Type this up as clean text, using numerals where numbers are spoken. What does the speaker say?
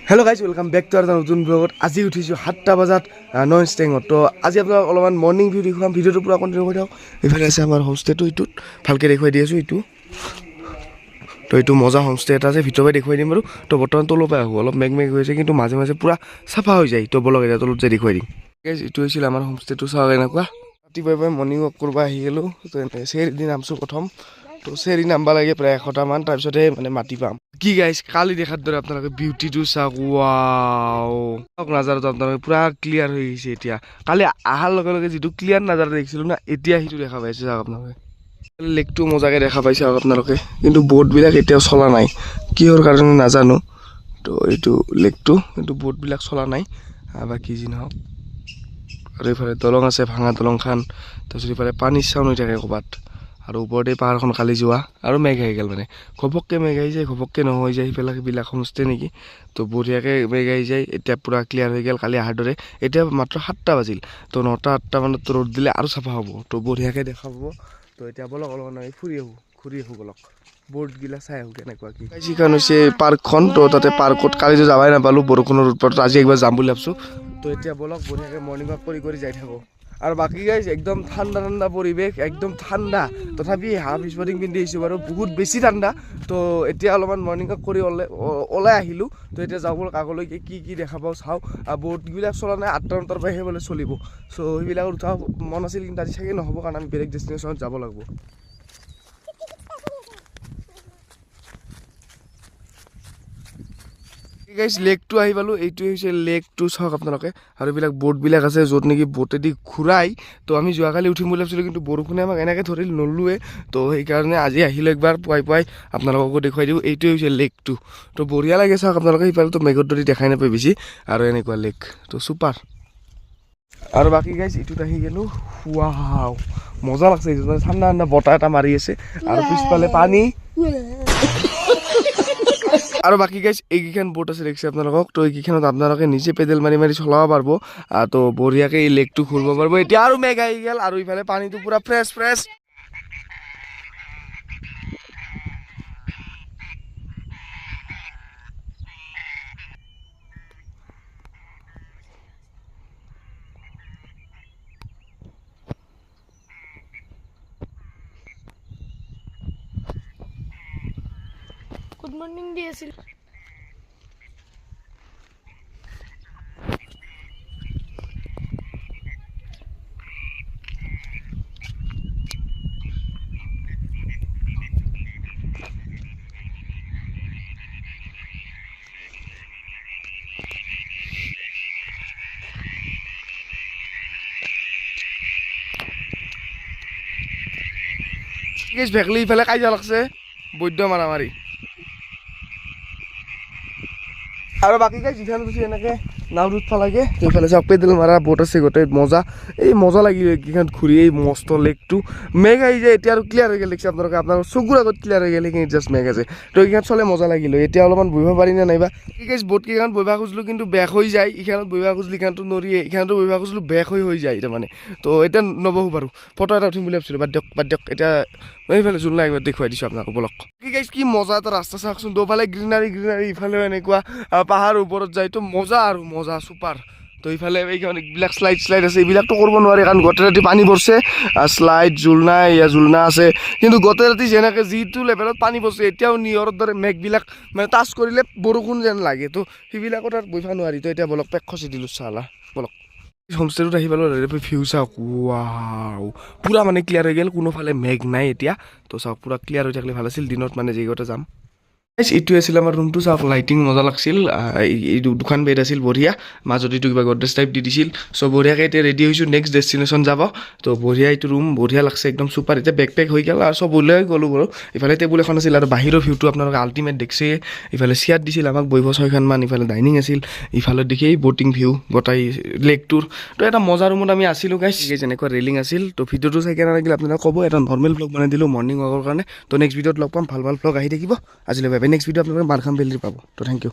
Hello' guys welcome back to এটা নতুন ব্লগত। আজি উঠিছোঁ 7টা বজাত নন ষ্টেঙত। তো আজি আপোনাক অলপমান মৰ্ণিং ভিউ দেখুৱাম, ভিডিঅ'টো পূৰা কণ্টিনিউ কৰি থাকক। এইফালে আছে আমাৰ হোমষ্টেটো, এইটোত ভালকৈ দেখুৱাই দি আছোঁ। তো এইটো মজা হোমষ্টে এটা আছে, ভিতৰৰ পৰা দেখুৱাই দিম বাৰু। তো বৰ্তমান তলৰ পৰা আহোঁ, অলপ মেঘ হৈ আছে কিন্তু মাজে মাজে পূৰা চাফা হৈ যায়। তো বলক এতিয়া তলত যাই দেখুৱাই দিম। গাইজ এইটো হৈছিল আমাৰ হোমষ্টেটো, চাওক এনেকুৱা। ৰাতিপুৱাই মৰ্ণিং ৱাক কৰিব আহি গ'লোঁ। তো চেৰি নামছোঁ প্ৰথম। তো চেৰি নামবা লাগে প্ৰায় 100টামান, তাৰপিছতহে মানে মাটি পাম। কি গাইজ কালি দেখাৰ দৰে আপোনালোকে বিউটিটো চাওক। ৱাও চাওক, নাজাৰাটো আপোনালোকে পূৰা ক্লিয়াৰ হৈ গৈছে এতিয়া। কালি অহাৰ লগে লগে যিটো ক্লিয়াৰ নাজাৰা দেখিছিলোঁ না, এতিয়া সেইটো দেখা পাইছে চাওক আপোনালোকে। লেকটো মজাকৈ দেখা পাইছে আৰু আপোনালোকে, কিন্তু ব'টবিলাক এতিয়াও চলা নাই, কিহৰ কাৰণে নাজানো। তো এইটো লেকটো, কিন্তু ব'টবিলাক চলা নাই বাকী যি নহওক। আৰু এইফালে দলং আছে, ভাঙা দলংখন। তাৰপিছত এইফালে পানীৰ চাউণ্ড হৈ থাকে ক'ৰবাত। আৰু ওপৰতে পাহাৰখন কালি যোৱা আৰু মেঘ আহি গ'ল, মানে ঘপককৈ মেঘ আহি যায়, ঘপককৈ নহয় যায়। সেইবিলাক হোমষ্টে নেকি। তো বঢ়িয়াকৈ মেঘ আহি যায়, এতিয়া পূৰা ক্লিয়াৰ হৈ গ'ল কালি অহাৰ দৰে। এতিয়া মাত্ৰ 7টা বাজিল, তো 9টা 8টা মানত ৰ'দ দিলে আৰু চাফা হ'ব, তো বঢ়িয়াকৈ দেখা পাব। তো এতিয়া বলক অলপমান আমি ঘূৰি আহোঁ বলক, ব'ৰ্ডবিলাক চাই আহোঁ কেনেকুৱা কি। যিখন হৈছে পাৰ্কখন, তো তাতে পাৰ্কত কালিতো যাবাই নাপালোঁ বৰষুণৰ উৎপাতত, আজি একবাৰ যাম বুলি ভাবিছোঁ। তো এতিয়া বলক বঢ়িয়াকৈ মৰ্ণিং ৱাক কৰি যাই থাকোঁ। আৰু বাকী গাইজ একদম ঠাণ্ডা পৰিৱেশ, একদম ঠাণ্ডা। তথাপি হাফ স্পৰ্টিং পিন্ধি আহিছোঁ বাৰু, বহুত বেছি ঠাণ্ডা। তো এতিয়া অলপমান মৰ্ণিং ৱাক কৰি ওলাই আহিলোঁ। তো এতিয়া যাওঁ বলক আগলৈকে কি দেখা পাওঁ চাওঁ। ব'টবিলাক চলা নাই, 8টা 9টাৰ পৰাহে বোলে চলিব। চ' সেইবিলাকত উঠা মন আছিল, কিন্তু আজি চাগে নহ'ব, কাৰণ আমি বেলেগ ডেষ্টিনেশ্যনত যাব লাগিব। গাইজ লেকটো আহি পালোঁ, এইটোৱে হৈছে লেকটো, চাওক আপোনালোকে। আৰু এইবিলাক ব'টবিলাক আছে, য'ত নেকি ব'টেদি ঘূৰাই। তো আমি যোৱাকালি উঠিম বুলি ভাবিছিলোঁ, কিন্তু বৰষুণে আমাক এনেকৈ ধৰিল, নলোৱে। তো সেইকাৰণে আজি আহিলোঁ একবাৰ পুৱাই আপোনালোককো দেখুৱাই দিওঁ। এইটোৱে হৈছে লেকটো। তো বঢ়িয়া লাগে চাওক আপোনালোকে, সিফালেতো মেঘৰ দৰে দেখাই নাপায় বেছি। আৰু এনেকুৱা লেক, তো চুপাৰ। আৰু বাকী গাইজ এইটোত আহি গ'লোঁ। ৱাও মজা লাগছে, এইটো ঠাণ্ডা বতাহ এটা মাৰি আছে, আৰু পিছফালে পানী। আৰু বাকী গাইজ এইকেইখন ব'ট আছে দেখিছে আপোনালোকক। তো এইকেইখনত আপোনালোকে নিজে পেডেল মাৰি চলাব পাৰিব। তো বঢ়িয়াকৈ এই লেকটো ঘূৰিব পাৰিব। এতিয়া আৰু মেঘ আহি গ'ল, আৰু ইফালে পানীটো পূৰা ফ্ৰেছ। গুড মৰ্ণিং দি আছিল। ভেকলি ইফালে কাজিয়া লাগছে, বৈদ্য মাৰামাৰি। আৰু বাকী গাইজ যিখান উঠি এনেকৈ নাও উঠবা লাগে। এইফালে চাওক পেডেল মাৰা ব'ট আছে, গোটেই মজা লাগিলে এইকেইখন ঘূৰি। এই মস্ত লেকটো, মেঘ আহি যায় এতিয়া আৰু ক্লিয়াৰ হৈ গ'ল দেখিছে আপোনালোকে, আপোনাৰ চকুৰ আগত ক্লিয়াৰ হৈ গ'ল। সেইখিনি জাষ্ট মেঘ আছে, তো এইকেইখন চলে মজা লাগিলে। এতিয়া অলপমান বহিব পাৰি নে নাইবা। কি গাইজ ব'টকেইখন বহিব খুজিলোঁ, কিন্তু বেক হৈ যায়। এইখানত বহিব খুজিলোঁ, এইখানতো নৰিয়ে, এইখানতো বহিব খুজিলোঁ, বেক হৈ যায় তাৰমানে। তো এতিয়া নবহোঁ বাৰু, ফটো এটা উঠিম বুলি ভাবিছিলোঁ, বাদ দিয়ক। এতিয়া এইফালে জোলনা একবাৰ দেখুৱাই দিছোঁ আপোনাক বলক। কি গাইজ কি মজা এটা ৰাস্তা চাওকচোন, দুফালে গ্ৰীনাৰী, ইফালেও এনেকুৱা পাহাৰ ওপৰত যায়। তো মজা চুপাৰ। তো ইফালে এইবিলাক শ্লাইড আছে, এইবিলাকতো কৰিব নোৱাৰি, কাৰণ গোটেই ৰাতি পানী পৰিছে। শ্লাইড জোলনা আছে, কিন্তু গোটেই ৰাতি যেনেকৈ যিটো লেভেলত পানী পৰিছে, এতিয়াও নিয়ৰৰ দৰে মেঘবিলাক মানে টাচ কৰিলে বৰষুণ যেন লাগে। তো সেইবিলাকত আৰু বহিব নোৱাৰি। তো এতিয়া বলক পেক খচি দিলোঁ চালা বলক। হোমষ্টেটোত আহি পালোঁ, ভিউ চাওক। ৱাও পূৰা মানে ক্লিয়াৰ হৈ গ'ল, কোনোফালে মেঘ নাই এতিয়া। তো চাওক পূৰা ক্লিয়াৰ হৈ থাকিলে ভাল আছিল, দিনত মানে যিগতে যাম। এইটোৱে আছিল আমাৰ ৰুমটো, চাওক লাইটিং মজা লাগছিল। এই দুখন বেড আছিল বঢ়িয়া, মাজত এইটো কিবা গডৰেজ টাইপ দি দিছিল। চ' বঢ়িয়াকৈ এতিয়া ৰেডি হৈছোঁ, নেক্সট ডেষ্টিনেশ্যন যাব। তো বঢ়িয়া এইটো ৰুম বঢ়িয়া লাগছে, একদম চুপাৰ। এতিয়া বেক হৈ গ'ল আৰু চব ওলাই গ'লোঁ বাৰু। ইফালে টেবুল এখন আছিল, আৰু বাহিৰৰ ভিউটো আপোনালোকে আল্টিমেট দেখিছে। ইফালে চেয়াৰ দিছিল আমাক বহিব 6খনমান, ইফালে ডাইনিং আছিল, ইফালে দেখি ব'টিং ভিউ গোটাই লেকটোৰ। তো এটা মজা ৰুমত আমি আছিলোঁ গাইজ, যেনেকুৱা ৰেলিং আছিল। তো ভিডিঅ'টো চাই কেনে লাগিল আপোনালোকে ক'ব। এটা নৰ্মেল ভ্লগ বনাই দিলোঁ মৰ্ণিং ৱাকৰ কাৰণে। তো নেক্সট ভিডিঅ'ত লগ পাম, ভাল ভ্লগ আহি থাকিব। আজিলৈ বাই বাই। নেক্সট ভিডিঅ' আপোনালোকে মাৰখাম ভেলীৰ পাব। তো থেংক ইউ।